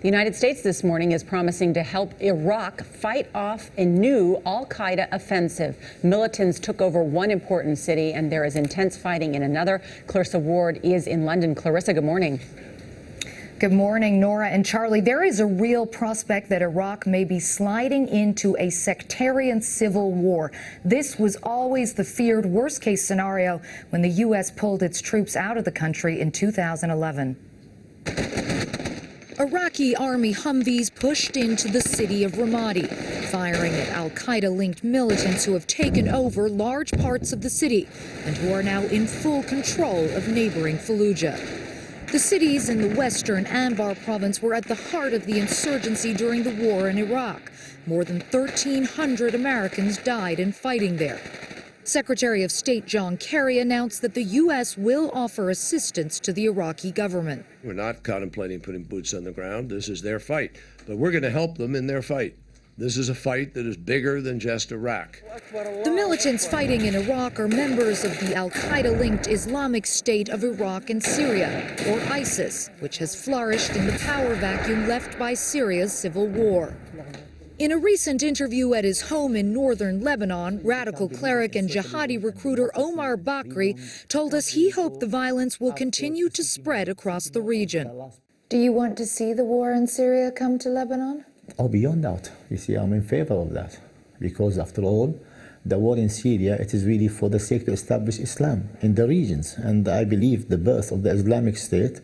The United States this morning is promising to help Iraq fight off a new al-Qaeda offensive. Militants took over one important city, and there is intense fighting in another. Clarissa Ward is in London. Clarissa, good morning. Good morning, Nora and Charlie. There is a real prospect that Iraq may be sliding into a sectarian civil war. This was always the feared worst-case scenario when the U.S. pulled its troops out of the country in 2011. Iraqi army Humvees pushed into the city of Ramadi, firing at al-Qaeda-linked militants who have taken over large parts of the city and who are now in full control of neighboring Fallujah. The cities in the western Anbar province were at the heart of the insurgency during the war in Iraq. More than 1,300 Americans died in fighting there. Secretary of State John Kerry announced that the U.S. will offer assistance to the Iraqi government. We're not contemplating putting boots on the ground. This is their fight. But we're going to help them in their fight. This is a fight that is bigger than just Iraq. The militants fighting in Iraq are members of the al-Qaeda-linked Islamic State of Iraq and Syria, or ISIS, which has flourished in the power vacuum left by Syria's civil war. In a recent interview at his home in northern Lebanon, radical cleric and jihadi recruiter Omar Bakri told us he hoped the violence will continue to spread across the region. Do you want to see the war in Syria come to Lebanon? Oh, beyond doubt. You see, I'm in favor of that. Because after all, the war in Syria, it is really for the sake to establish Islam in the regions. And I believe the birth of the Islamic State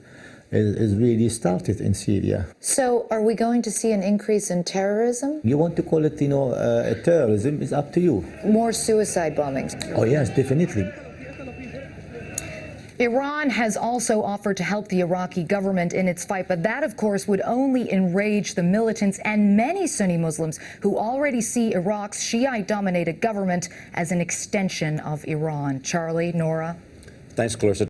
is really started in Syria. So are we going to see an increase in terrorism? You want to call it, terrorism, is up to you. More suicide bombings? Oh, yes, definitely. Iran has also offered to help the Iraqi government in its fight, but that, of course, would only enrage the militants and many Sunni Muslims who already see Iraq's Shiite-dominated government as an extension of Iran. Charlie, Nora? Thanks, Clarissa.